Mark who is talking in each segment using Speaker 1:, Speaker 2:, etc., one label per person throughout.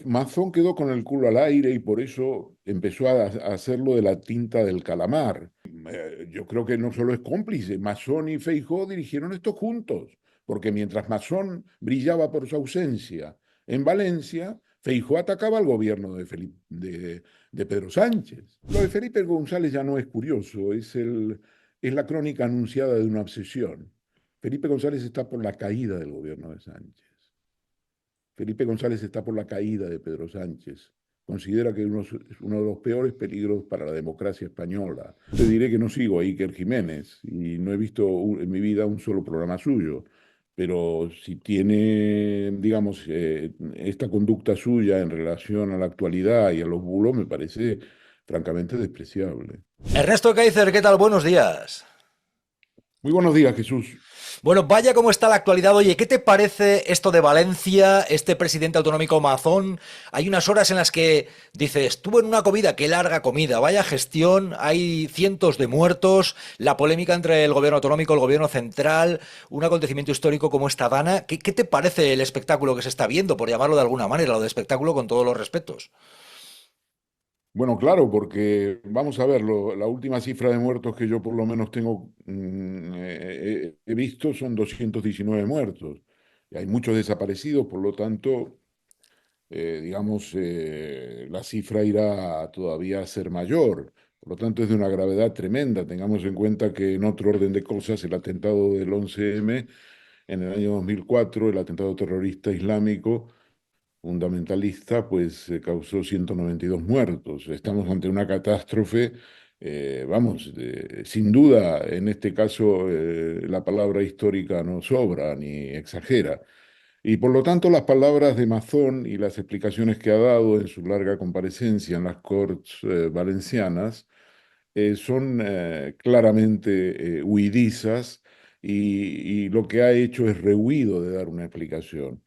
Speaker 1: Mazón quedó con el culo al aire y por eso empezó a hacerlo de la tinta del calamar. Yo creo que no solo es cómplice, Mazón y Feijóo dirigieron esto juntos, porque mientras Mazón brillaba por su ausencia en Valencia, Feijóo atacaba al gobierno de Pedro Sánchez. Lo de Felipe González ya no es curioso, es la crónica anunciada de una obsesión. Felipe González está por la caída del gobierno de Sánchez. Felipe González está por la caída de Pedro Sánchez. Considera que es uno de los peores peligros para la democracia española. Te diré que no sigo a Iker Jiménez y no he visto en mi vida un solo programa suyo, pero si tiene, digamos, esta conducta suya en relación a la actualidad y a los bulos, me parece francamente despreciable.
Speaker 2: Ernesto Kaiser, ¿qué tal? Buenos días.
Speaker 1: Muy buenos días, Jesús.
Speaker 2: Bueno, vaya cómo está la actualidad. Oye, ¿qué te parece esto de Valencia, este presidente autonómico Mazón? Hay unas horas en las que dice, estuvo en una comida, qué larga comida, vaya gestión, hay cientos de muertos, la polémica entre el gobierno autonómico y el gobierno central, un acontecimiento histórico como esta Dana. ¿Qué te parece el espectáculo que se está viendo, por llamarlo de alguna manera, lo de espectáculo con todos los respetos?
Speaker 1: Bueno, claro, porque vamos a ver, la última cifra de muertos que yo por lo menos tengo he visto son 219 muertos. Y hay muchos desaparecidos, por lo tanto, digamos, la cifra irá todavía a ser mayor. Por lo tanto, es de una gravedad tremenda. Tengamos en cuenta que en otro orden de cosas, el atentado del 11M en el año 2004, el atentado terrorista islámico fundamentalista, pues causó 192 muertos. Estamos ante una catástrofe, vamos, sin duda, en este caso la palabra histórica no sobra ni exagera. Y por lo tanto las palabras de Mazón y las explicaciones que ha dado en su larga comparecencia en las Corts valencianas son claramente huidizas y lo que ha hecho es rehuido de dar una explicación.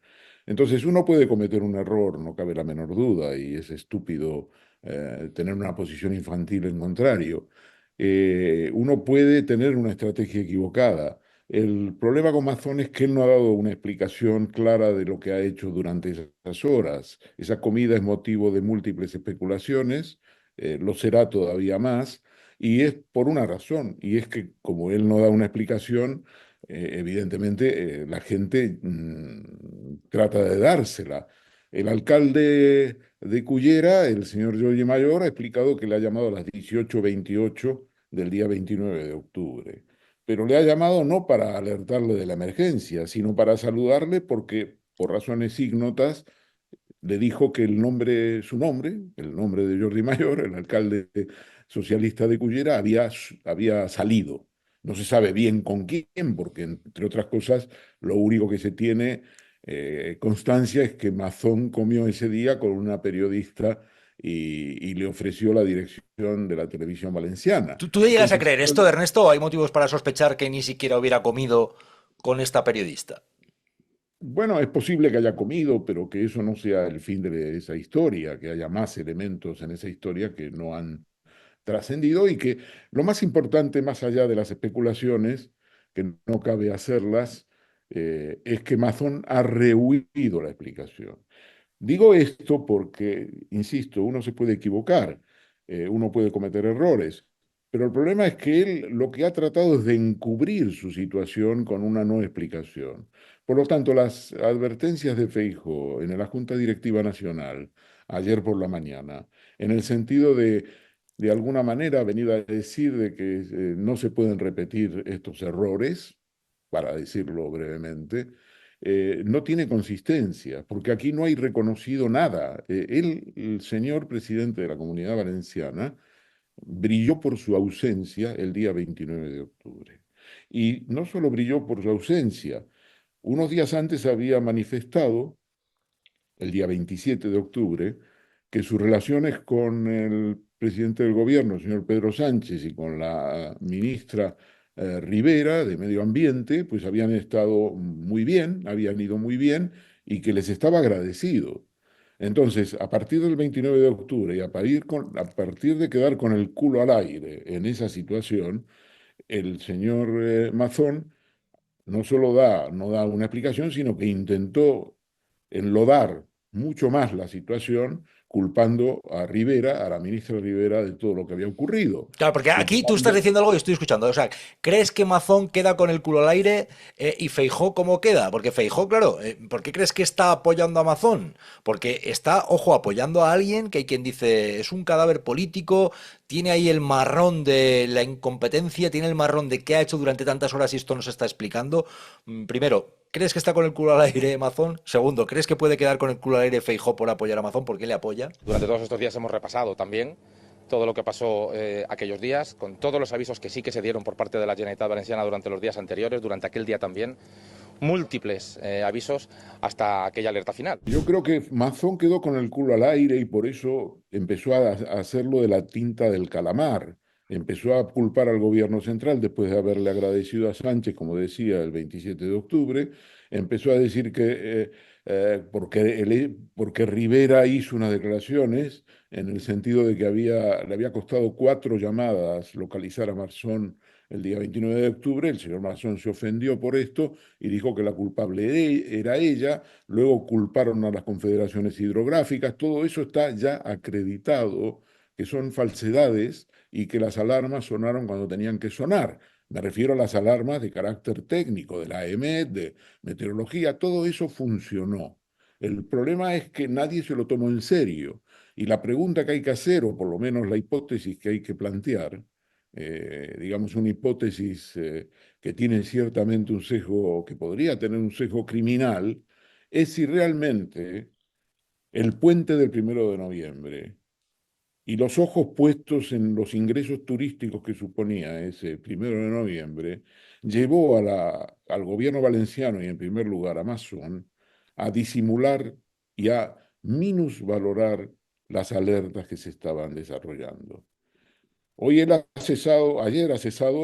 Speaker 1: Entonces uno puede cometer un error, no cabe la menor duda, y es estúpido tener una posición infantil en contrario. Uno puede tener una estrategia equivocada. El problema con Mazón es que él no ha dado una explicación clara de lo que ha hecho durante esas horas. Esa comida es motivo de múltiples especulaciones, lo será todavía más, y es por una razón, y es que como él no da una explicación, evidentemente la gente trata de dársela. El alcalde de Cullera, el señor Jorge Mayor, ha explicado que le ha llamado a las 18:28 del día 29 de octubre, pero le ha llamado no para alertarle de la emergencia, sino para saludarle porque, por razones ignotas, le dijo que su nombre, el nombre de Jordi Mayor, el alcalde socialista de Cullera, había salido. No se sabe bien con quién, porque entre otras cosas, lo único que se tiene constancia es que Mazón comió ese día con una periodista y le ofreció la dirección de la televisión valenciana.
Speaker 2: ¿Tú llegas a
Speaker 1: Entonces,
Speaker 2: creer esto, Ernesto? ¿O hay motivos para sospechar que ni siquiera hubiera comido con esta periodista?
Speaker 1: bueno, es posible que haya comido, pero que eso no sea el fin de esa historia, que haya más elementos en esa historia que no han trascendido y que lo más importante, más allá de las especulaciones, que no cabe hacerlas, es que Mazón ha rehuido la explicación. Digo esto porque, insisto, uno se puede equivocar, uno puede cometer errores, pero el problema es que él lo que ha tratado es de encubrir su situación con una no explicación. Por lo tanto, las advertencias de Feijóo en la Junta Directiva Nacional, ayer por la mañana, en el sentido de alguna manera, venir a decir de que no se pueden repetir estos errores, para decirlo brevemente, no tiene consistencia, porque aquí no hay reconocido nada. Él, el señor presidente de la Comunidad Valenciana, brilló por su ausencia el día 29 de octubre. Y no solo brilló por su ausencia, unos días antes había manifestado, el día 27 de octubre, que sus relaciones con el presidente del gobierno, el señor Pedro Sánchez, y con la ministra Rivera de Medio Ambiente, pues habían estado muy bien, habían ido muy bien y que les estaba agradecido. Entonces, a partir del 29 de octubre y a partir de quedar con el culo al aire en esa situación, el señor Mazón no solo no da una explicación, sino que intentó enlodar mucho más la situación culpando a Rivera, a la ministra Rivera, de todo lo que había ocurrido.
Speaker 2: Claro, porque aquí tú estás
Speaker 1: Depurando.
Speaker 2: diciendo algo y estoy escuchando. O sea, ¿crees que Mazón queda con el culo al aire y Feijó cómo queda? Porque Feijó, claro, ¿por qué crees que está apoyando a Mazón? Porque está, ojo, apoyando a alguien que hay quien dice es un cadáver político, tiene ahí el marrón de la incompetencia, tiene el marrón de qué ha hecho durante tantas horas y esto nos está explicando. Primero, ¿crees que está con el culo al aire Mazón? Segundo, ¿crees que puede quedar con el culo al aire Feijó por apoyar a Mazón? ¿Por qué le apoya?
Speaker 3: Durante todos estos días hemos repasado también todo lo que pasó aquellos días, con todos los avisos que sí que se dieron por parte de la Generalitat Valenciana durante los días anteriores, durante aquel día también, múltiples avisos hasta aquella alerta final.
Speaker 1: Yo creo que Mazón quedó con el culo al aire y por eso empezó a hacerlo de la tinta del calamar. Empezó a culpar al gobierno central después de haberle agradecido a Sánchez, como decía, el 27 de octubre. Empezó a decir que porque Rivera hizo unas declaraciones en el sentido de que le había costado 4 llamadas localizar a Marzón el día 29 de octubre. El señor Marzón se ofendió por esto y dijo que la culpable era ella. Luego culparon a las confederaciones hidrográficas. Todo eso está ya acreditado, que son falsedades y que las alarmas sonaron cuando tenían que sonar. Me refiero a las alarmas de carácter técnico, de la AEMET, de meteorología, todo eso funcionó. El problema es que nadie se lo tomó en serio. Y la pregunta que hay que hacer, o por lo menos la hipótesis que hay que plantear, digamos una hipótesis que tiene ciertamente un sesgo, que podría tener un sesgo criminal, es si realmente el puente del 1 de noviembre y los ojos puestos en los ingresos turísticos que suponía ese 1 de noviembre, llevó al gobierno valenciano y en primer lugar a Mazón a disimular y a minusvalorar las alertas que se estaban desarrollando. Ayer ha cesado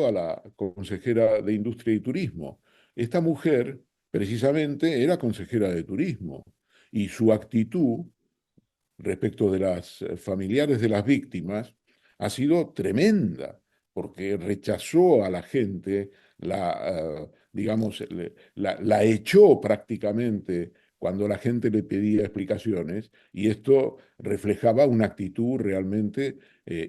Speaker 1: a la consejera de Industria y Turismo. Esta mujer, precisamente, era consejera de Turismo y su actitud respecto de las familiares de las víctimas ha sido tremenda, porque rechazó a la gente, digamos, la echó prácticamente cuando la gente le pedía explicaciones, y esto reflejaba una actitud realmente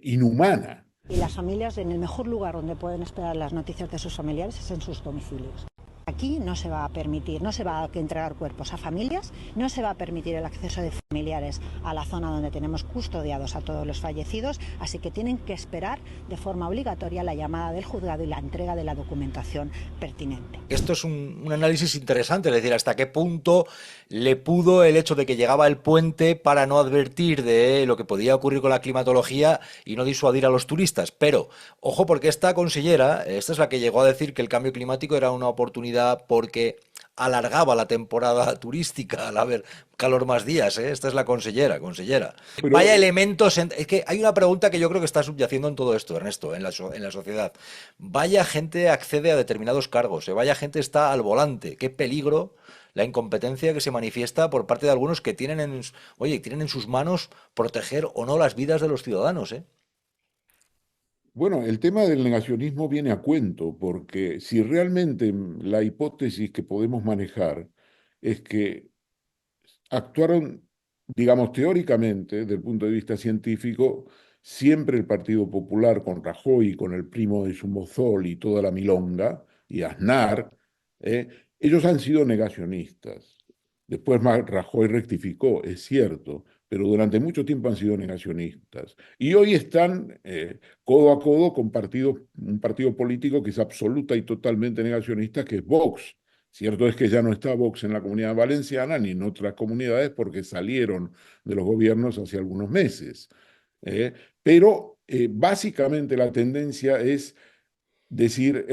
Speaker 1: inhumana.
Speaker 4: Y las familias, en el mejor lugar donde pueden esperar las noticias de sus familiares es en sus domicilios. Aquí no se va a permitir, no se va a entregar cuerpos a familias, no se va a permitir el acceso de familiares a la zona donde tenemos custodiados a todos los fallecidos, así que tienen que esperar de forma obligatoria la llamada del juzgado y la entrega de la documentación pertinente.
Speaker 2: Esto es un análisis interesante, es decir, hasta qué punto le pudo el hecho de que llegaba el puente para no advertir de lo que podía ocurrir con la climatología y no disuadir a los turistas. Pero, ojo, porque esta consellera, esta es la que llegó a decir que el cambio climático era una oportunidad porque alargaba la temporada turística al haber calor más días, ¿eh? Esta es la consellera.
Speaker 1: Pero
Speaker 2: Vaya elementos, es que hay una pregunta que yo creo que está subyaciendo en todo esto, Ernesto, en la sociedad. Vaya gente accede a determinados cargos, vaya gente está al volante, qué peligro la incompetencia que se manifiesta por parte de algunos que tienen en sus manos proteger o no las vidas de los ciudadanos, ¿eh?
Speaker 1: bueno, el tema del negacionismo viene a cuento, porque si realmente la hipótesis que podemos manejar es que actuaron, digamos, teóricamente, desde el punto de vista científico, siempre el Partido Popular con Rajoy y con el primo de Somozol y toda la milonga, y Aznar, eh, ellos han sido negacionistas. Después Rajoy rectificó, es cierto, pero durante mucho tiempo han sido negacionistas. Y hoy están codo a codo con un partido político que es absoluta y totalmente negacionista, que es Vox. Cierto es que ya no está Vox en la Comunidad Valenciana ni en otras comunidades porque salieron de los gobiernos hace algunos meses. Pero básicamente la tendencia es decir,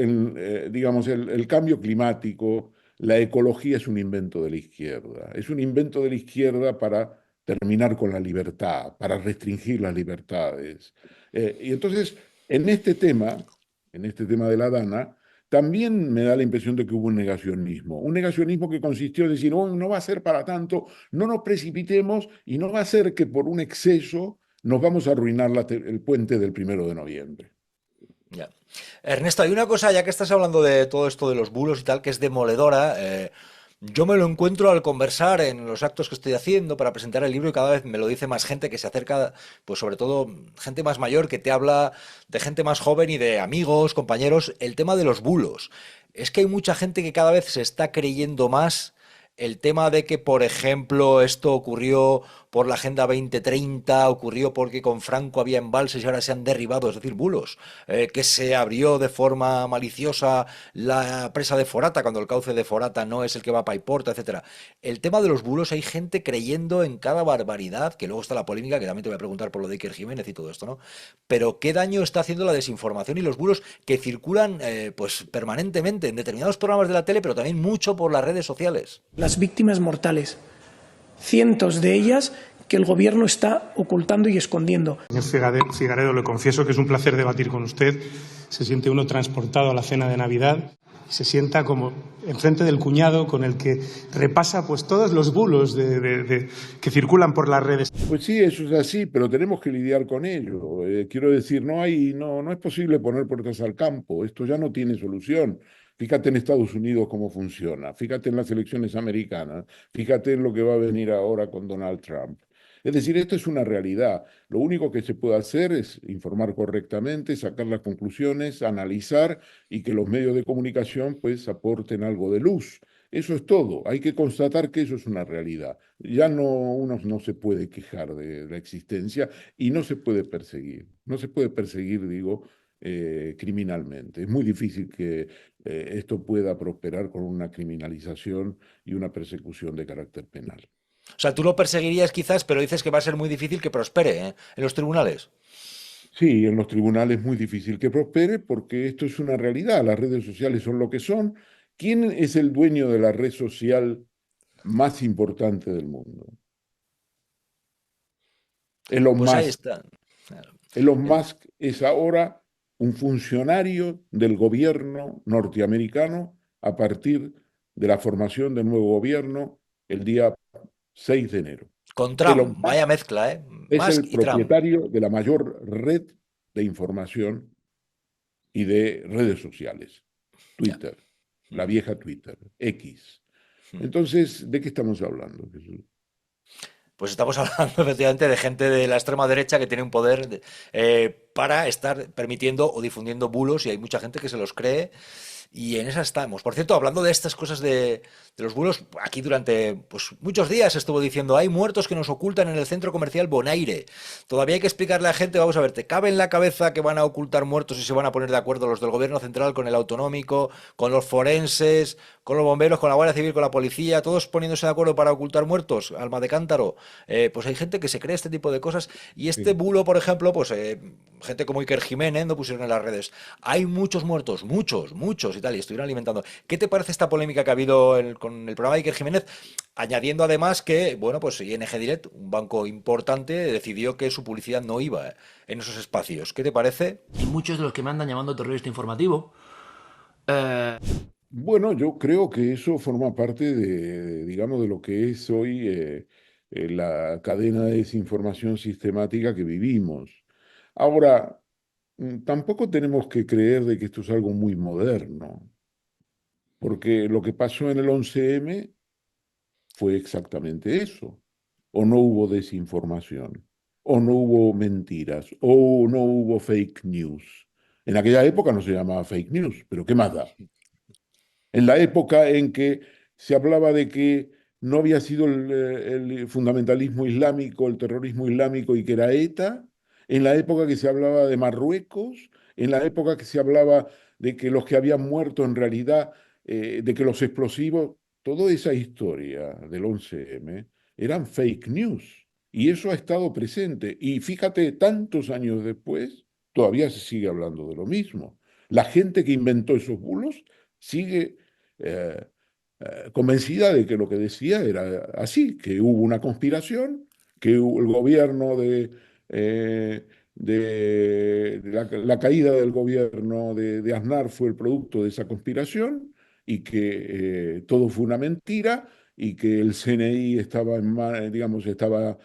Speaker 1: digamos, el cambio climático, la ecología es un invento de la izquierda. Es un invento de la izquierda para terminar con la libertad, para restringir las libertades. Y entonces, en en este tema de la Dana, también me da la impresión de que hubo un negacionismo que consistió en decir, no, no va a ser para tanto, no nos precipitemos y no va a ser que por un exceso nos vamos a arruinar el puente del 1 de noviembre.
Speaker 2: Ya. Ernesto, hay una cosa, ya que estás hablando de todo esto de los bulos y tal, que es demoledora. Yo me lo encuentro al conversar en los actos que estoy haciendo para presentar el libro y cada vez me lo dice más gente que se acerca, pues sobre todo gente más mayor que te habla de gente más joven y de amigos, compañeros, el tema de los bulos. Es que hay mucha gente que cada vez se está creyendo más el tema de que, por ejemplo, esto ocurrió por la Agenda 2030, ocurrió porque con Franco había embalses y ahora se han derribado, es decir, bulos, que se abrió de forma maliciosa la presa de Forata cuando el cauce de Forata no es el que va a Paiporta, etcétera. El tema de los bulos, hay gente creyendo en cada barbaridad, que luego está la polémica, que también te voy a preguntar por lo de Iker Jiménez y todo esto, ¿no? Pero qué daño está haciendo la desinformación y los bulos que circulan pues permanentemente en determinados programas de la tele, pero también mucho por las redes sociales.
Speaker 5: Las víctimas mortales, cientos de ellas que el Gobierno está ocultando y escondiendo.
Speaker 6: Señor Figaredo, le confieso que es un placer debatir con usted. Se siente uno transportado a la cena de Navidad. Se sienta como enfrente del cuñado con el que repasa pues todos los bulos que circulan por las redes.
Speaker 1: Pues sí, eso es así, pero tenemos que lidiar con ello. Quiero decir, no es posible poner puertas al campo. Esto ya no tiene solución. Fíjate en Estados Unidos cómo funciona. Fíjate en las elecciones americanas. Fíjate en lo que va a venir ahora con Donald Trump. Es decir, esto es una realidad. Lo único que se puede hacer es informar correctamente, sacar las conclusiones, analizar y que los medios de comunicación pues aporten algo de luz. Eso es todo. Hay que constatar que eso es una realidad. Ya no, uno no se puede quejar de la existencia y no se puede perseguir. No se puede perseguir, digo, criminalmente. Es muy difícil que esto pueda prosperar con una criminalización y una persecución de carácter penal.
Speaker 2: O sea, tú lo perseguirías quizás, pero dices que va a ser muy difícil que prospere, ¿eh? En los tribunales.
Speaker 1: Sí, en los tribunales es muy difícil que prospere porque esto es una realidad. Las redes sociales son lo que son. ¿Quién es el dueño de la red social más importante del mundo? Elon
Speaker 2: Pues ahí
Speaker 1: Musk.
Speaker 2: está. Claro.
Speaker 1: Elon
Speaker 2: El-
Speaker 1: Musk es ahora un funcionario del gobierno norteamericano a partir de la formación del nuevo gobierno el día 6 de enero.
Speaker 2: con
Speaker 1: Elon
Speaker 2: Trump, vaya
Speaker 1: Musk
Speaker 2: mezcla, ¿eh?
Speaker 1: es
Speaker 2: Musk
Speaker 1: el
Speaker 2: y Trump.
Speaker 1: propietario de la mayor red de información y de redes sociales,
Speaker 2: Ya.
Speaker 1: Twitter, la vieja Twitter, X.
Speaker 2: Mm.
Speaker 1: Entonces, ¿de qué estamos hablando, Jesús?
Speaker 2: Pues estamos hablando efectivamente de gente de la extrema derecha que tiene un poder para estar permitiendo o difundiendo bulos y hay mucha gente que se los cree y en esa estamos. Por cierto, hablando de estas cosas de los bulos, aquí durante pues, muchos días estuvo diciendo, hay muertos que nos ocultan en el centro comercial Bonaire. Todavía hay que explicarle a la gente, vamos a ver, ¿te cabe en la cabeza que van a ocultar muertos y se van a poner de acuerdo los del gobierno central con el autonómico, con los forenses, con los bomberos, con la Guardia Civil, con la policía, todos poniéndose de acuerdo para ocultar muertos? Alma de cántaro. Pues hay gente que se cree este tipo de cosas y este
Speaker 1: Sí.
Speaker 2: bulo, por ejemplo, pues gente como Iker Jiménez lo pusieron en las redes. Hay muchos muertos, muchos y tal, y estuvieron alimentando. ¿Qué te parece esta polémica que ha habido con el programa de Iker Jiménez? Añadiendo además que, bueno, pues ING Direct, un banco importante, decidió que su publicidad no iba en esos espacios. ¿Qué te parece?
Speaker 7: Y muchos de los que me andan llamando terrorista informativo. eh,
Speaker 1: Bueno, yo creo que eso forma parte digamos, de lo que es hoy la cadena de desinformación sistemática que vivimos. Ahora, tampoco tenemos que creer de que esto es algo muy moderno, porque lo que pasó en el 11M fue exactamente eso. O no hubo desinformación, o no hubo mentiras, o no hubo fake news. En aquella época no se llamaba fake news, pero ¿qué más da? En la época en que se hablaba de que no había sido el fundamentalismo islámico, el terrorismo islámico y que era ETA, en la época que se hablaba de Marruecos, en la época que se hablaba de que los que habían muerto en realidad, de que los explosivos, toda esa historia del 11M eran fake news y eso ha estado presente. Y fíjate, tantos años después, todavía se sigue hablando de lo mismo. La gente que inventó esos bulos sigue eh, convencida de que lo que decía era así, que hubo una conspiración, que el gobierno la caída del gobierno de Aznar fue el producto de esa conspiración y que todo fue una mentira y que el CNI estaba, digamos, estaba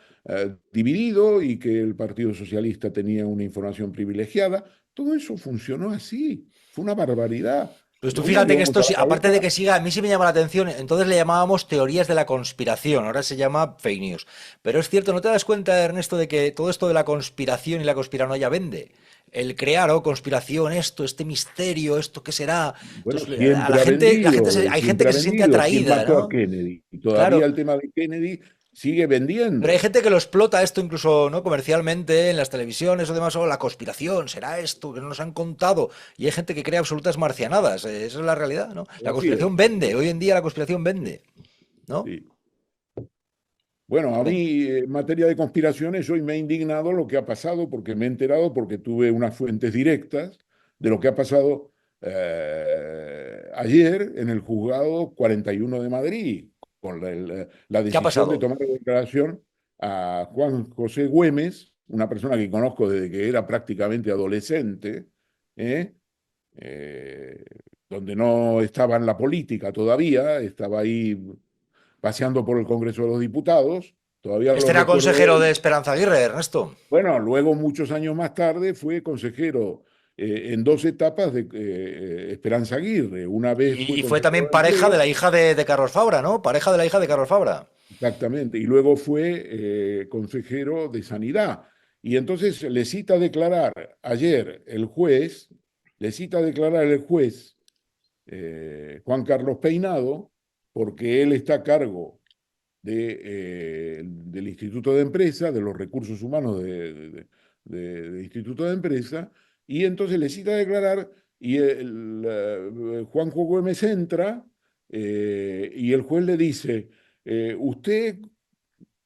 Speaker 1: dividido y que el Partido Socialista tenía una información privilegiada. Todo eso funcionó así. Fue una barbaridad.
Speaker 2: Pues tú
Speaker 1: Luego
Speaker 2: fíjate que
Speaker 1: llegamos
Speaker 2: esto,
Speaker 1: a la
Speaker 2: aparte de
Speaker 1: cabeza.
Speaker 2: que siga, a mí sí me llama la atención, entonces le llamábamos teorías de la conspiración, ahora se llama fake news. Pero es cierto, ¿no te das cuenta, Ernesto, de que todo esto de la conspiración y la conspiranoia vende? El crear, oh, conspiración, esto, este misterio, esto qué será.
Speaker 1: Bueno,
Speaker 2: Entonces, a
Speaker 1: siempre ha
Speaker 2: la gente
Speaker 1: vendido,
Speaker 2: hay gente
Speaker 1: siempre ha
Speaker 2: que se siente
Speaker 1: vendido. ¿Quién
Speaker 2: atraída,
Speaker 1: mató a
Speaker 2: ¿no?
Speaker 1: Kennedy? Y todavía
Speaker 2: Claro,
Speaker 1: el tema de Kennedy sigue
Speaker 2: pero hay
Speaker 1: vendiendo.
Speaker 2: gente que lo explota esto incluso, ¿no? Comercialmente, en las televisiones o demás, o la conspiración, será esto que no nos han contado. Y hay gente que crea absolutas marcianadas, esa es la realidad, ¿no? La
Speaker 1: Así es,
Speaker 2: conspiración
Speaker 1: así
Speaker 2: vende,
Speaker 1: es.
Speaker 2: hoy en día la conspiración vende, ¿no?
Speaker 1: Sí. Bueno, a
Speaker 2: Ven.
Speaker 1: mí, en materia de conspiraciones, hoy me ha indignado lo que ha pasado, porque me he enterado, porque tuve unas fuentes directas de lo que ha pasado ayer en el juzgado 41 de Madrid, con la
Speaker 2: ¿Qué ha
Speaker 1: decisión de
Speaker 2: pasado?
Speaker 1: tomar declaración a Juan José Güemes, una persona que conozco desde que era prácticamente adolescente, ¿eh? Eh, donde no estaba en la política todavía, estaba ahí paseando por el Congreso de los Diputados, todavía
Speaker 2: Este
Speaker 1: lo
Speaker 2: era
Speaker 1: recuerdo de
Speaker 2: consejero de
Speaker 1: él.
Speaker 2: Esperanza Aguirre, Ernesto.
Speaker 1: Bueno, luego muchos años más tarde fue consejero en dos etapas de Esperanza Aguirre. Una vez fue
Speaker 2: Y fue
Speaker 1: consejero
Speaker 2: también
Speaker 1: de
Speaker 2: pareja de
Speaker 1: Empleo,
Speaker 2: la hija de Carlos Fabra, ¿no? Pareja de la hija de Carlos Fabra.
Speaker 1: exactamente, y luego fue consejero de Sanidad. Y entonces le cita a declarar ayer el juez, le cita a declarar el juez Juan Carlos Peinado, porque él está a cargo del Instituto de Empresa, de los recursos humanos del Instituto de Empresa, y entonces le cita a declarar y Juanjo Gómez entra y el juez le dice, ¿usted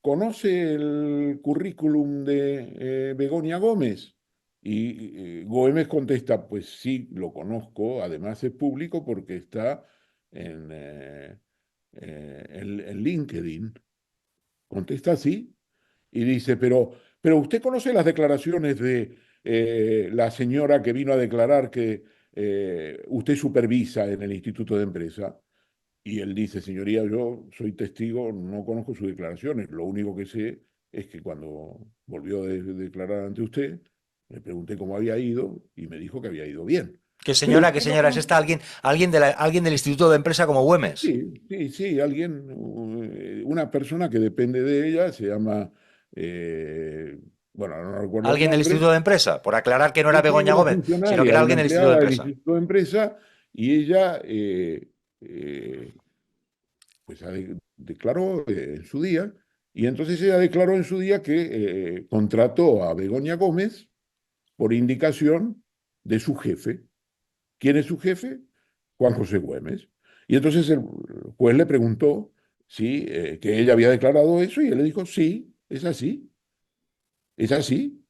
Speaker 1: conoce el currículum de Begoña Gómez? Y Gómez contesta, pues sí, lo conozco, además es público porque está en LinkedIn. Contesta así y dice, pero usted conoce las declaraciones de la señora que vino a declarar que usted supervisa en el Instituto de Empresa. Y él dice, señoría, yo soy testigo, no conozco sus declaraciones. Lo único que sé es que cuando volvió de declarar ante usted, le pregunté cómo había ido y me dijo que había ido bien. Pero
Speaker 2: Qué
Speaker 1: usted no
Speaker 2: señora es esta?
Speaker 1: conoce.
Speaker 2: Alguien del Instituto de Empresa como Güemes.
Speaker 1: Sí, sí, sí, alguien, una persona que depende de ella, se llama, eh, bueno, no recuerdo el
Speaker 2: Alguien del
Speaker 1: nombre,
Speaker 2: Instituto de Empresa, por aclarar que no era
Speaker 1: sí, sí,
Speaker 2: Begoña
Speaker 1: una
Speaker 2: Gómez, sino que era
Speaker 1: funcionaria, una
Speaker 2: alguien del Instituto de
Speaker 1: empleada del
Speaker 2: Empresa.
Speaker 1: Instituto de Empresa, y ella pues declaró en su día, y entonces ella declaró en su día que contrató a Begoña Gómez por indicación de su jefe. ¿Quién es su jefe? Juan José Güemes. Y entonces el juez le preguntó si que ella había declarado eso y él le dijo, sí, es así, es así.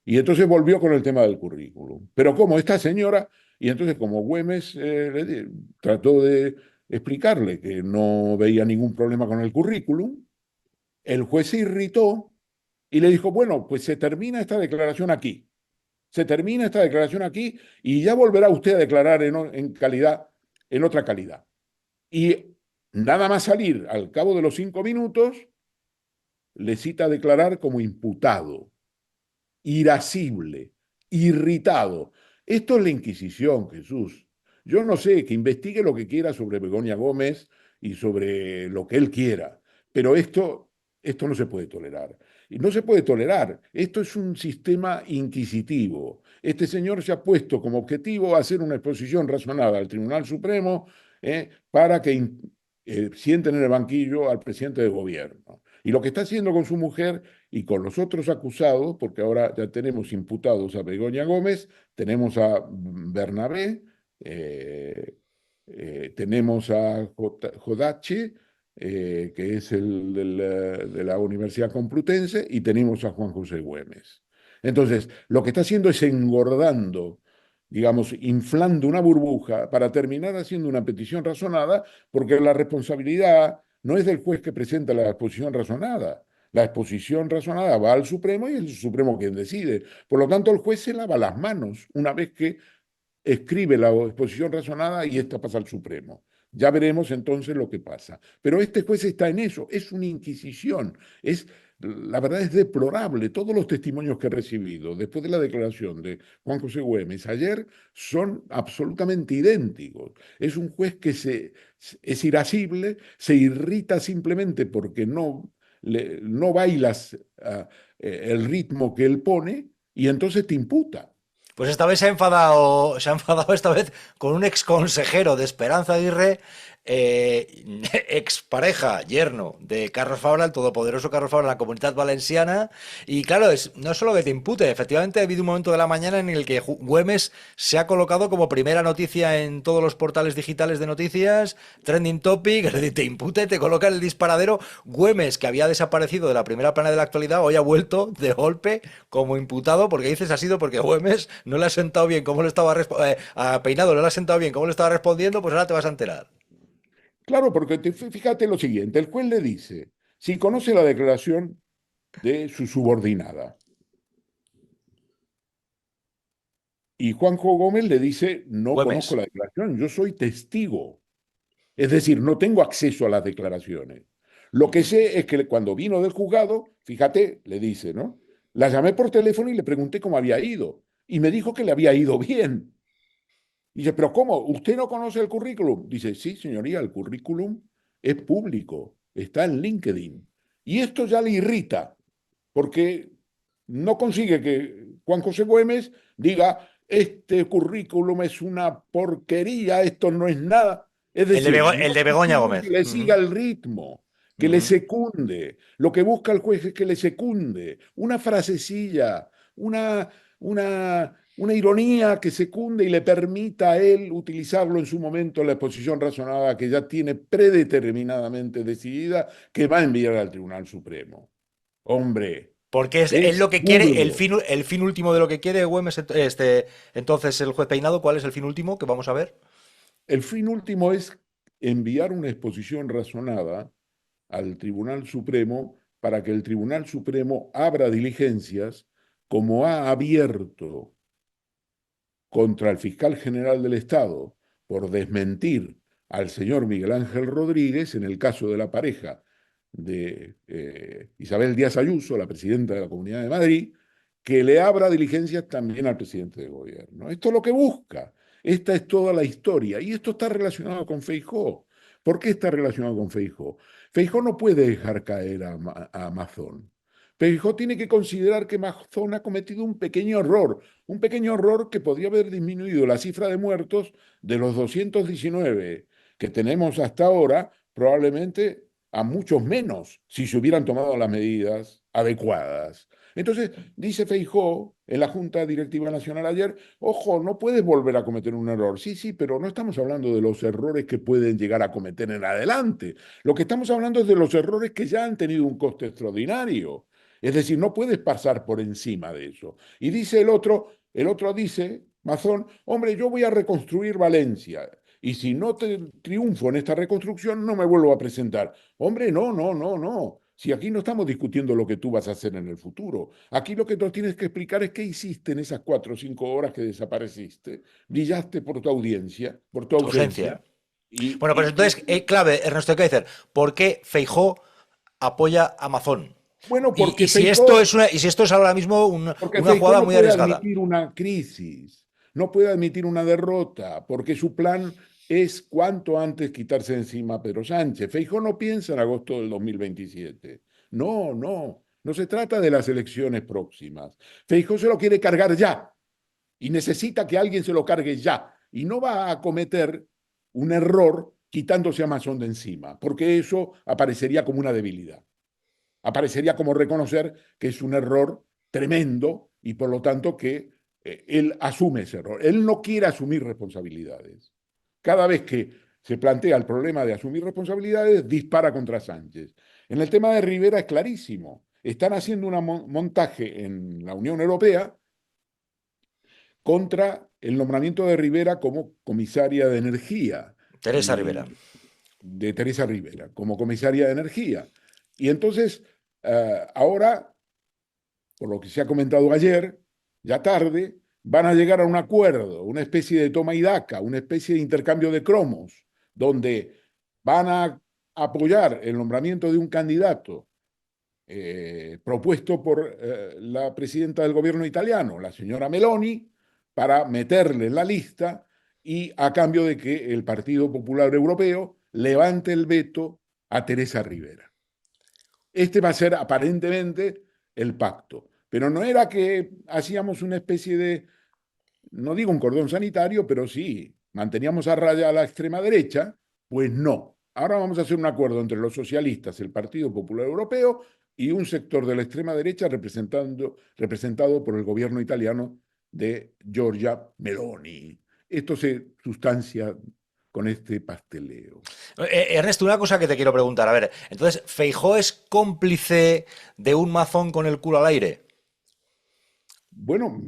Speaker 1: Y entonces volvió con el tema del currículum. Pero como esta señora, y entonces como Güemes trató de explicarle que no veía ningún problema con el currículum, el juez se irritó y le dijo, bueno, pues se termina esta declaración aquí. Se termina esta declaración aquí y ya volverá usted a declarar en calidad, en otra calidad. Y nada más salir al cabo de los 5 minutos, le cita a declarar como imputado, irascible, irritado. Esto es la Inquisición, Jesús. Yo no sé, que investigue lo que quiera sobre Begoña Gómez y sobre lo que él quiera, pero esto no se puede tolerar. Y no se puede tolerar. Esto es un sistema inquisitivo. Este señor se ha puesto como objetivo hacer una exposición razonada al Tribunal Supremo para que sienten en el banquillo al presidente del gobierno. Y lo que está haciendo con su mujer y con los otros acusados, porque ahora ya tenemos imputados a Begoña Gómez, tenemos a Bernabé, eh, tenemos a Jodache, que es el de la Universidad Complutense, y tenemos a Juan José Güemes. Entonces, lo que está haciendo es engordando, digamos, inflando una burbuja para terminar haciendo una petición razonada, porque la responsabilidad no es del juez que presenta la exposición razonada. La exposición razonada va al Supremo y es el Supremo quien decide. Por lo tanto, el juez se lava las manos una vez que escribe la exposición razonada y esta pasa al Supremo. Ya veremos entonces lo que pasa. Pero este juez está en eso, es una inquisición, la verdad es deplorable. Todos los testimonios que he recibido después de la declaración de Juan José Güemes ayer son absolutamente idénticos. Es un juez que es irascible, se irrita simplemente porque no bailas el ritmo que él pone y entonces te imputa.
Speaker 2: Pues esta vez se ha enfadado esta vez con un ex consejero de Esperanza Aguirre, ex pareja, yerno de Carlos Fabra, el todopoderoso Carlos Fabra en la Comunitat Valenciana. Y claro, no es solo que te impute, efectivamente ha habido un momento de la mañana en el que Güemes se ha colocado como primera noticia en todos los portales digitales de noticias, trending topic, es decir, te impute, te coloca en el disparadero. Güemes, que había desaparecido de la primera plana de la actualidad, hoy ha vuelto de golpe como imputado, porque dices ha sido porque Güemes no le ha sentado bien cómo le estaba a Peinado no le ha sentado bien cómo le estaba respondiendo, pues ahora te vas a enterar.
Speaker 1: Claro, porque fíjate lo siguiente, el juez le dice, si conoce la declaración de su subordinada, y Juanjo Gómez le dice, no conozco
Speaker 2: Güemes.
Speaker 1: la declaración, yo soy testigo. Es decir, no tengo acceso a las declaraciones. Lo que sé es que cuando vino del juzgado, fíjate, le dice, ¿no? La llamé por teléfono y le pregunté cómo había ido. Y me dijo que le había ido bien. Y dice, pero ¿cómo? ¿Usted no conoce el currículum? Dice, sí, señoría, el currículum es público, está en LinkedIn. Y esto ya le irrita, porque no consigue que Juan José Güemes diga, este currículum es una porquería, esto no es nada. Es decir,
Speaker 2: El
Speaker 1: no
Speaker 2: de Begoña
Speaker 1: consigue que
Speaker 2: Gómez.
Speaker 1: le
Speaker 2: Uh
Speaker 1: siga
Speaker 2: -huh.
Speaker 1: el ritmo,
Speaker 2: Uh
Speaker 1: que le
Speaker 2: -huh.
Speaker 1: secunde. Lo que busca el juez es que le secunde una frasecilla, una ironía que secunde y le permita a él utilizarlo en su momento en la exposición razonada que ya tiene predeterminadamente decidida que va a enviar al Tribunal Supremo. Hombre,
Speaker 2: Porque es
Speaker 1: es
Speaker 2: lo que quiere,
Speaker 1: burdo.
Speaker 2: el fin último de lo que quiere Güemes, entonces el juez Peinado, ¿cuál es el fin último que vamos a ver?
Speaker 1: El fin último es enviar una exposición razonada al Tribunal Supremo para que el Tribunal Supremo abra diligencias como ha abierto contra el fiscal general del Estado por desmentir al señor Miguel Ángel Rodríguez en el caso de la pareja de Isabel Díaz Ayuso, la presidenta de la Comunidad de Madrid, que le abra diligencias también al presidente del gobierno. Esto es lo que busca. Esta es toda la historia. Y esto está relacionado con Feijóo. ¿Por qué está relacionado con Feijóo? Feijóo no puede dejar caer a Mazón. Feijóo tiene que considerar que Mazón ha cometido un pequeño error que podría haber disminuido la cifra de muertos de los 219 que tenemos hasta ahora, probablemente a muchos menos si se hubieran tomado las medidas adecuadas. Entonces, dice Feijóo en la Junta Directiva Nacional ayer, ojo, no puedes volver a cometer un error. Sí, sí, pero no estamos hablando de los errores que pueden llegar a cometer en adelante. Lo que estamos hablando es de los errores que ya han tenido un coste extraordinario. Es decir, no puedes pasar por encima de eso. Y dice el otro dice, Mazón, hombre, yo voy a reconstruir Valencia. Y si no triunfo en esta reconstrucción, no me vuelvo a presentar. Hombre, no, no, no, no. Si aquí no estamos discutiendo lo que tú vas a hacer en el futuro. Aquí lo que tú tienes que explicar es qué hiciste en esas 4 o 5 horas que desapareciste. Brillaste por tu audiencia, por tu
Speaker 2: Tu ausencia.
Speaker 1: ausencia. Y,
Speaker 2: Bueno, pues
Speaker 1: y,
Speaker 2: entonces, clave, Ernesto Kaiser, ¿por qué Feijóo apoya a Amazon?
Speaker 1: bueno,
Speaker 2: Y si esto es y si esto es ahora mismo
Speaker 1: porque
Speaker 2: una
Speaker 1: Feijóo
Speaker 2: jugada
Speaker 1: no
Speaker 2: muy
Speaker 1: puede
Speaker 2: arriesgada.
Speaker 1: admitir una crisis, no puede admitir una derrota, porque su plan es cuanto antes quitarse de encima a Pedro Sánchez. Feijóo no piensa en agosto del 2027. No, no, no se trata de las elecciones próximas. Feijóo se lo quiere cargar ya y necesita que alguien se lo cargue ya. Y no va a cometer un error quitándose a Amazon de encima, porque eso aparecería como una debilidad. Aparecería como reconocer que es un error tremendo y por lo tanto que él asume ese error. Él no quiere asumir responsabilidades. Cada vez que se plantea el problema de asumir responsabilidades, dispara contra Sánchez. En el tema de Rivera es clarísimo. Están haciendo un montaje en la Unión Europea contra el nombramiento de Rivera como comisaria de energía
Speaker 2: Teresa Rivera.
Speaker 1: y de Teresa Rivera como comisaria de energía. Y entonces, ahora, por lo que se ha comentado ayer, ya tarde, van a llegar a un acuerdo, una especie de toma y daca, una especie de intercambio de cromos, donde van a apoyar el nombramiento de un candidato propuesto por la presidenta del gobierno italiano, la señora Meloni, para meterle en la lista y a cambio de que el Partido Popular Europeo levante el veto a Teresa Rivera. Este va a ser aparentemente el pacto, pero no era que hacíamos una especie de, no digo un cordón sanitario, pero sí, manteníamos a raya a la extrema derecha, pues no. Ahora vamos a hacer un acuerdo entre los socialistas, el Partido Popular Europeo y un sector de la extrema derecha representado por el gobierno italiano de Giorgia Meloni. Esto se sustancia con este pasteleo.
Speaker 2: Ernesto, una cosa que te quiero preguntar. A ver, entonces, ¿Feijóo es cómplice de un Mazón con el culo al aire?
Speaker 1: Bueno,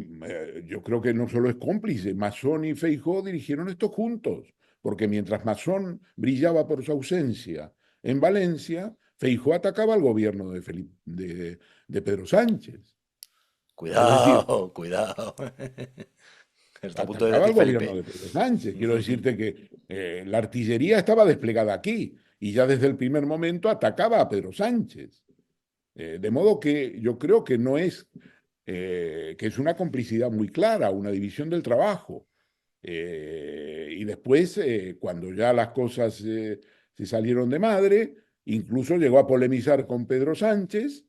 Speaker 1: yo creo que no solo es cómplice, Mazón y Feijóo dirigieron esto juntos, porque mientras Mazón brillaba por su ausencia en Valencia, Feijóo atacaba al gobierno de Pedro Sánchez. Es decir,
Speaker 2: Cuidado, cuidado. Está a punto de
Speaker 1: atacaba
Speaker 2: decir
Speaker 1: al gobierno
Speaker 2: Felipe.
Speaker 1: de Pedro Sánchez. Quiero decirte que la artillería estaba desplegada aquí y ya desde el primer momento atacaba a Pedro Sánchez. De modo que yo creo que no es, que es una complicidad muy clara, una división del trabajo. Y después, cuando ya las cosas se salieron de madre, incluso llegó a polemizar con Pedro Sánchez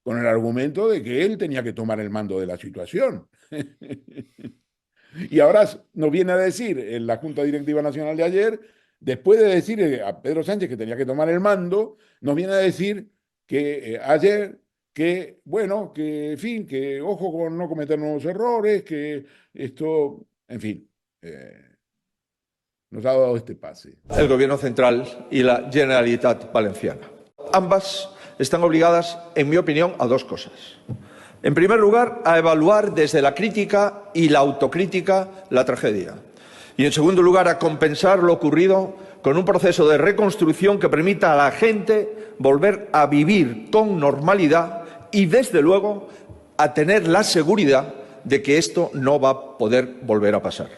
Speaker 1: con el argumento de que él tenía que tomar el mando de la situación. Y ahora nos viene a decir en la Junta Directiva Nacional de ayer, después de decir a Pedro Sánchez que tenía que tomar el mando, nos viene a decir que ayer, que bueno, que en fin, que ojo con no cometer nuevos errores, que esto, en fin, nos ha dado este pase.
Speaker 8: El Gobierno central y la Generalitat Valenciana. Ambas están obligadas, en mi opinión, a dos cosas. En primer lugar, a evaluar desde la crítica y la autocrítica la tragedia. Y en segundo lugar, a compensar lo ocurrido con un proceso de reconstrucción que permita a la gente volver a vivir con normalidad y, desde luego, a tener la seguridad de que esto no va a poder volver a pasar.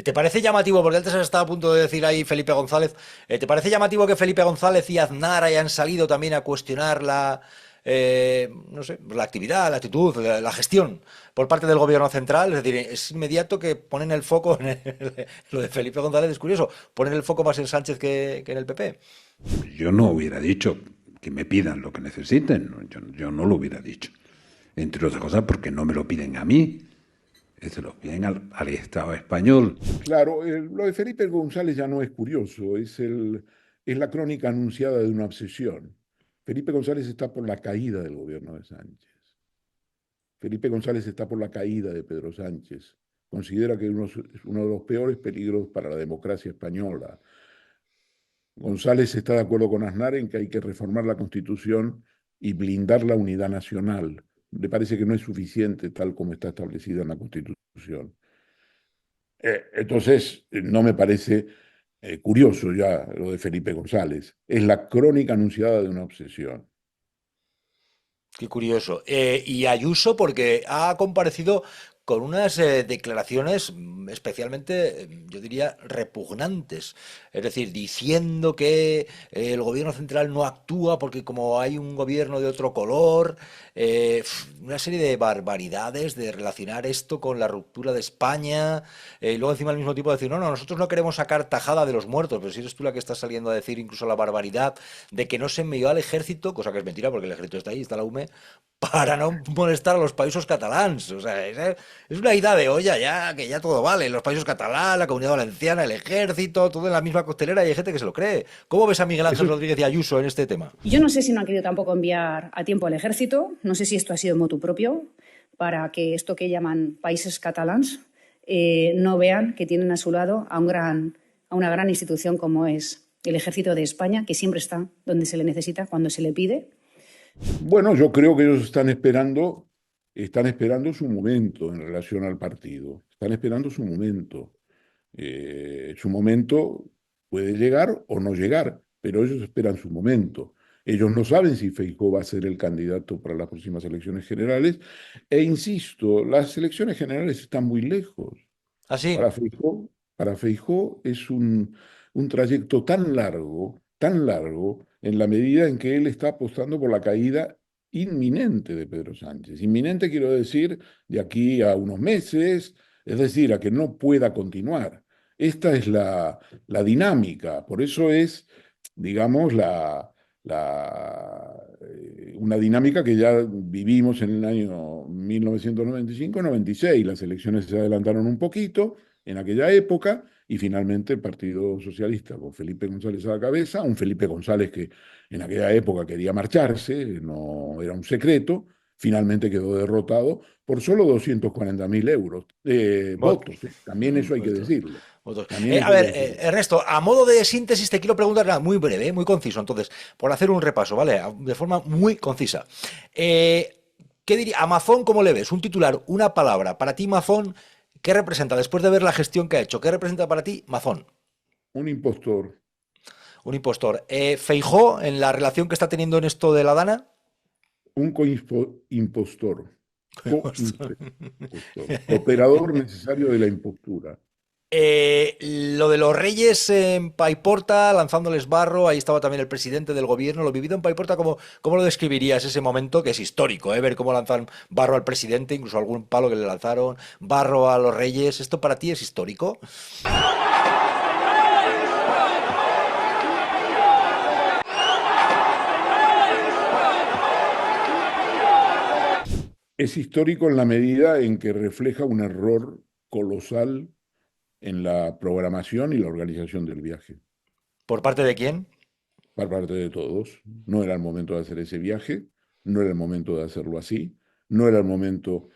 Speaker 2: ¿Te parece llamativo, porque antes estaba a punto de decir ahí Felipe González, ¿te parece llamativo que Felipe González y Aznar hayan salido también a cuestionar no sé, la actividad, la actitud, la gestión por parte del gobierno central? Es decir, es inmediato que ponen el foco lo de Felipe González es curioso, ponen el foco más en Sánchez que en el PP.
Speaker 9: Yo no hubiera dicho que me pidan lo que necesiten, yo no lo hubiera dicho. Entre otras cosas porque no me lo piden a mí, se lo piden al Estado español.
Speaker 1: Claro, lo de Felipe González ya no es curioso, es la crónica anunciada de una obsesión. Felipe González está por la caída del gobierno de Sánchez. Felipe González está por la caída de Pedro Sánchez. Considera que es uno de los peores peligros para la democracia española. González está de acuerdo con Aznar en que hay que reformar la Constitución y blindar la unidad nacional. Le parece que no es suficiente tal como está establecida en la Constitución. Entonces, no me parece curioso ya lo de Felipe González. Es la crónica anunciada de una obsesión.
Speaker 2: Qué curioso. Y Ayuso, porque ha comparecido con unas declaraciones especialmente, yo diría, repugnantes. Es decir, diciendo que el gobierno central no actúa porque como hay un gobierno de otro color, una serie de barbaridades de relacionar esto con la ruptura de España, y luego encima al mismo tiempo decir, no, nosotros no queremos sacar tajada de los muertos, pero si eres tú la que estás saliendo a decir incluso la barbaridad de que no se envió al ejército, cosa que es mentira porque el ejército está ahí, está la UME, para no molestar a los países catalans. O sea, es una ida de olla ya, que ya todo vale. Los países catalán, la Comunidad Valenciana, el ejército, todo en la misma costelera y hay gente que se lo cree. ¿Cómo ves a Miguel Ángel Rodríguez y Ayuso en este tema?
Speaker 10: Yo no sé si no han querido tampoco enviar a tiempo al ejército. No sé si esto ha sido motu propio para que esto que llaman países catalans no vean que tienen a su lado a una gran institución como es el Ejército de España, que siempre está donde se le necesita, cuando se le pide.
Speaker 1: Bueno, yo creo que ellos están esperando su momento en relación al partido. Están esperando su momento. Su momento puede llegar o no llegar, pero ellos esperan su momento. Ellos no saben si Feijóo va a ser el candidato para las próximas elecciones generales. E insisto, las elecciones generales están muy lejos.
Speaker 2: ¿Ah, sí?
Speaker 1: Para Feijóo es un trayecto tan largo, en la medida en que él está apostando por la caída inminente de Pedro Sánchez. Inminente quiero decir de aquí a unos meses, es decir, a que no pueda continuar. Esta es la dinámica, por eso es, digamos, una dinámica que ya vivimos en el año 1995-96. Las elecciones se adelantaron un poquito en aquella época y finalmente el Partido Socialista, con Felipe González a la cabeza, un Felipe González que en aquella época quería marcharse, no era un secreto, finalmente quedó derrotado por solo 240.000 votos. También eso hay que decirlo. También
Speaker 2: A ver, Ernesto, a modo de síntesis te quiero preguntar nada muy breve, muy conciso, entonces, por hacer un repaso, ¿vale? De forma muy concisa. ¿Qué diría? Amazon, ¿cómo le ves? Un titular, una palabra. Para ti, Amazon, ¿qué representa? Después de ver la gestión que ha hecho, ¿qué representa para ti, Amazon?
Speaker 1: Un impostor.
Speaker 2: Un impostor. Feijóo, en la relación que está teniendo en esto de la Dana.
Speaker 1: Un impostor. Operador necesario de la impostura.
Speaker 2: Lo de los Reyes en Paiporta, lanzándoles barro, ahí estaba también el presidente del gobierno, lo vivido en Paiporta, ¿cómo lo describirías ese momento que es histórico, ver cómo lanzan barro al presidente, incluso algún palo que le lanzaron, barro a los Reyes? ¿Esto para ti es histórico?
Speaker 1: Es histórico en la medida en que refleja un error colosal en la programación y la organización del viaje.
Speaker 2: ¿Por parte de quién?
Speaker 1: Por parte de todos. No era el momento de hacer ese viaje, no era el momento de hacerlo así, no era el momento,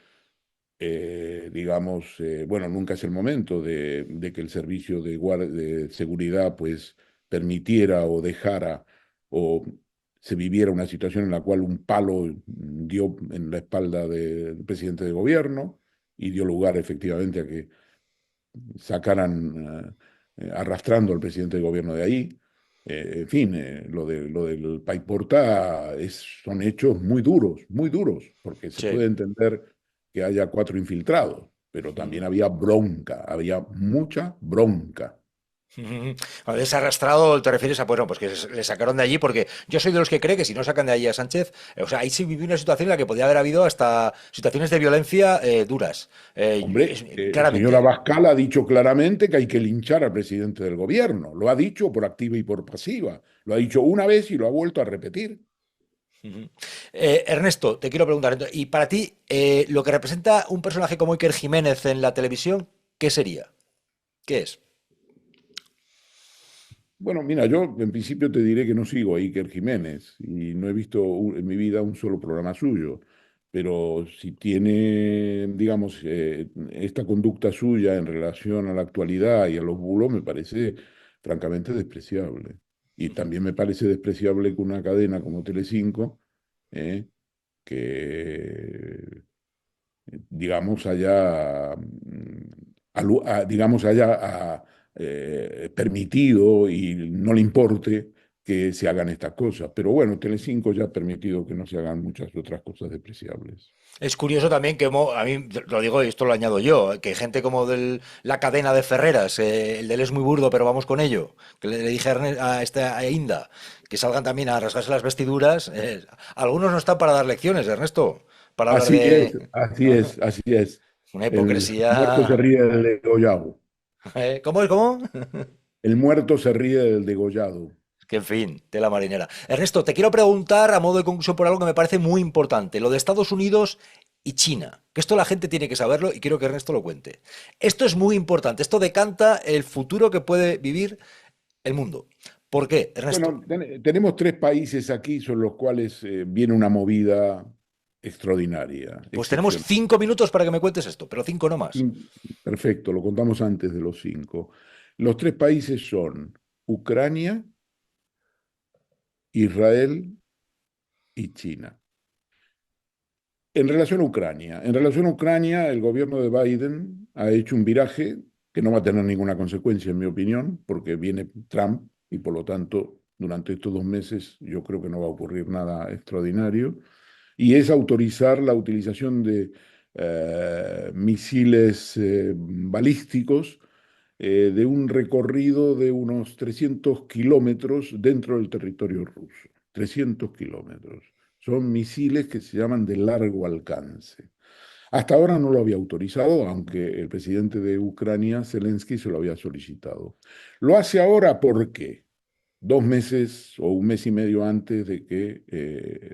Speaker 1: digamos, bueno, nunca es el momento de que el servicio de seguridad pues permitiera o dejara o se viviera una situación en la cual un palo dio en la espalda del presidente de gobierno y dio lugar efectivamente a que sacaran arrastrando al presidente del gobierno de ahí. En fin, lo del Paiporta son hechos muy duros, porque se puede entender que haya 4 infiltrados, pero también había bronca, había mucha bronca.
Speaker 2: Cuando es arrastrado, te refieres a, bueno, pues que le sacaron de allí, porque yo soy de los que cree que si no sacan de allí a Sánchez, o sea, ahí sí vivió una situación en la que podía haber habido hasta situaciones de violencia duras.
Speaker 1: Hombre, el
Speaker 2: claramente.
Speaker 1: señor Abascal ha dicho claramente que hay que linchar al presidente del gobierno. Lo ha dicho por activa y por pasiva. Lo ha dicho una vez y lo ha vuelto a repetir.
Speaker 2: Ernesto, te quiero preguntar, y para ti, lo que representa un personaje como Iker Jiménez en la televisión, ¿qué sería? ¿Qué es?
Speaker 1: Bueno, mira, yo en principio te diré que no sigo a Iker Jiménez y no he visto en mi vida un solo programa suyo, pero si tiene, digamos, esta conducta suya en relación a la actualidad y a los bulos, me parece francamente despreciable. Y también me parece despreciable que una cadena como Telecinco, que, digamos, haya permitido y no le importe que se hagan estas cosas. Pero bueno, Telecinco ya ha permitido que no se hagan muchas otras cosas despreciables.
Speaker 2: Es curioso también que, a mí lo digo y esto lo añado yo, que gente como la cadena de Ferreras, el de él es muy burdo, pero vamos con ello, que le dije a Inda, que salgan también a rasgarse las vestiduras. Algunos no están para dar lecciones, Ernesto, para hablar
Speaker 1: Así es.
Speaker 2: Una
Speaker 1: El muerto se
Speaker 2: hipocresía.
Speaker 1: ríe del degollado.
Speaker 2: ¿Cómo es? ¿Cómo?
Speaker 1: El muerto se ríe del degollado.
Speaker 2: Que en fin, tela marinera. Ernesto, te quiero preguntar a modo de conclusión por algo que me parece muy importante, lo de Estados Unidos y China, que esto la gente tiene que saberlo y quiero que Ernesto lo cuente. Esto es muy importante, esto decanta el futuro que puede vivir el mundo. ¿Por qué, Ernesto?
Speaker 1: Bueno, tenemos 3 países aquí sobre los cuales viene una movida extraordinaria.
Speaker 2: Pues tenemos 5 minutos para que me cuentes esto, pero 5 no más.
Speaker 1: Perfecto, lo contamos antes de los 5. Los 3 países son Ucrania, Israel y China. En relación a Ucrania, el gobierno de Biden ha hecho un viraje que no va a tener ninguna consecuencia, en mi opinión, porque viene Trump y por lo tanto, durante estos 2 meses yo creo que no va a ocurrir nada extraordinario, y es autorizar la utilización de misiles balísticos de un recorrido de unos 300 kilómetros dentro del territorio ruso. 300 kilómetros. Son misiles que se llaman de largo alcance. Hasta ahora no lo había autorizado, aunque el presidente de Ucrania, Zelensky, se lo había solicitado. Lo hace ahora porque 2 meses o un mes y medio antes de que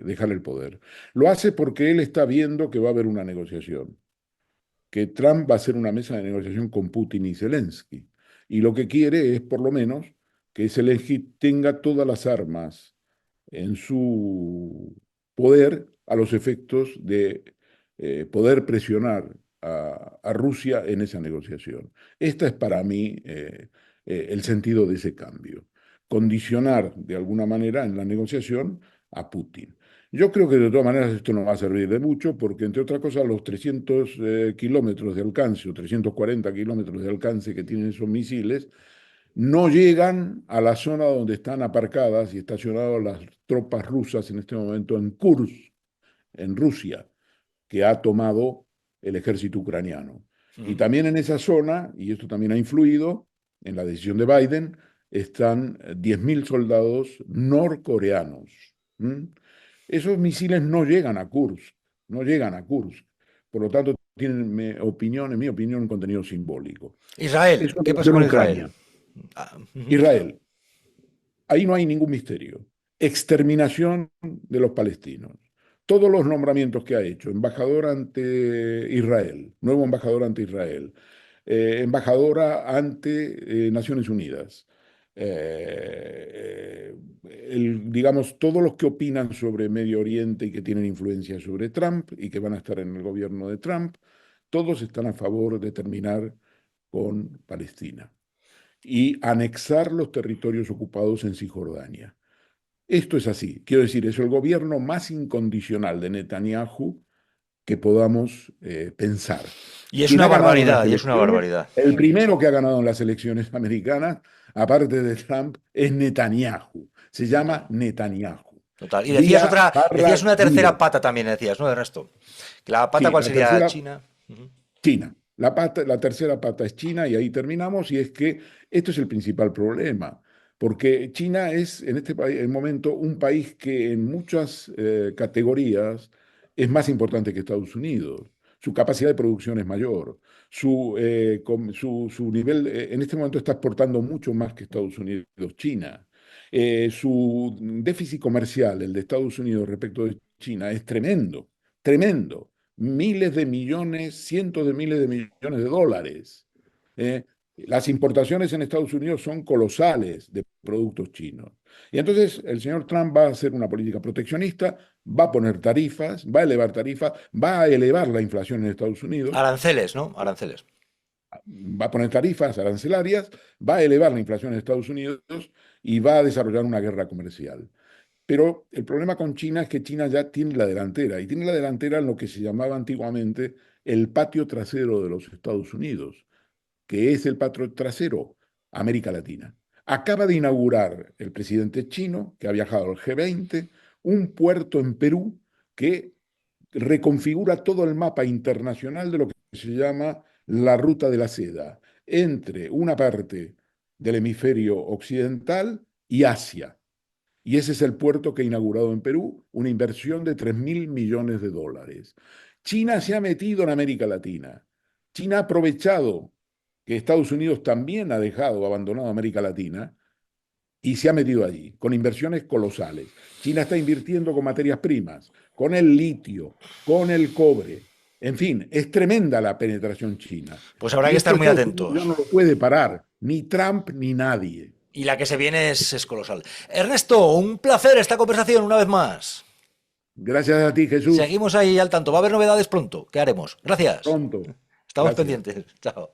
Speaker 1: dejar el poder. Lo hace porque él está viendo que va a haber una negociación, que Trump va a hacer una mesa de negociación con Putin y Zelensky. Y lo que quiere es, por lo menos, que Zelensky tenga todas las armas en su poder a los efectos de poder presionar a Rusia en esa negociación. Esta es para mí el sentido de ese cambio. Condicionar de alguna manera en la negociación a Putin. Yo creo que de todas maneras esto no va a servir de mucho porque, entre otras cosas, los 300 kilómetros de alcance o 340 kilómetros de alcance que tienen esos misiles no llegan a la zona donde están aparcadas y estacionadas las tropas rusas en este momento en Kursk, en Rusia, que ha tomado el ejército ucraniano. Y también en esa zona, y esto también ha influido en la decisión de Biden, están 10.000 soldados norcoreanos. Esos misiles no llegan a Kursk, no llegan a Kursk. Por lo tanto, tienen, en mi opinión, un contenido simbólico.
Speaker 2: Israel, ¿qué pasa con Israel?
Speaker 1: Israel, ahí no hay ningún misterio. Exterminación de los palestinos. Todos los nombramientos que ha hecho, embajador ante Israel, nuevo embajador ante Israel, embajadora ante Naciones Unidas, digamos, todos los que opinan sobre Medio Oriente y que tienen influencia sobre Trump y que van a estar en el gobierno de Trump, todos están a favor de terminar con Palestina y anexar los territorios ocupados en Cisjordania. Esto es así, quiero decir, es el gobierno más incondicional de Netanyahu que podamos pensar.
Speaker 2: Y es una barbaridad, y es una barbaridad.
Speaker 1: El primero que ha ganado en las elecciones americanas, aparte de Trump, es Netanyahu. Se llama Netanyahu.
Speaker 2: Total. Y decías una tercera pata también, decías, ¿no, Ernesto? ¿La pata cuál sería? China.
Speaker 1: China. La tercera pata es China y ahí terminamos, y es que esto es el principal problema, porque China es en este momento un país que en muchas categorías es más importante que Estados Unidos. Su capacidad de producción es mayor, su nivel, en este momento está exportando mucho más que Estados Unidos, China. Su déficit comercial, el de Estados Unidos respecto de China, es tremendo, tremendo. Miles de millones, cientos de miles de millones de dólares. Las importaciones en Estados Unidos son colosales de productos chinos. Y entonces el señor Trump va a hacer una política proteccionista, va a poner tarifas, va a elevar tarifas, va a elevar la inflación en Estados Unidos.
Speaker 2: Aranceles, ¿no? Aranceles.
Speaker 1: Va a poner tarifas arancelarias, va a elevar la inflación en Estados Unidos y va a desarrollar una guerra comercial. Pero el problema con China es que China ya tiene la delantera, y tiene la delantera en lo que se llamaba antiguamente el patio trasero de los Estados Unidos, que es el patio trasero, América Latina. Acaba de inaugurar el presidente chino, que ha viajado al G20, un puerto en Perú que reconfigura todo el mapa internacional de lo que se llama la ruta de la seda, entre una parte del hemisferio occidental y Asia. Y ese es el puerto que ha inaugurado en Perú, una inversión de 3.000 millones de dólares. China se ha metido en América Latina. China ha aprovechado que Estados Unidos también ha abandonado América Latina y se ha metido allí, con inversiones colosales. China está invirtiendo con materias primas, con el litio, con el cobre. En fin, es tremenda la penetración china.
Speaker 2: Pues habrá que estar muy atentos.
Speaker 1: No lo puede parar, ni Trump ni nadie.
Speaker 2: Y la que se viene es colosal. Ernesto, un placer esta conversación una vez más.
Speaker 1: Gracias a ti, Jesús.
Speaker 2: Seguimos ahí al tanto. Va a haber novedades pronto. ¿Qué haremos? Gracias.
Speaker 1: Pronto.
Speaker 2: Estamos
Speaker 1: Gracias.
Speaker 2: pendientes. Chao.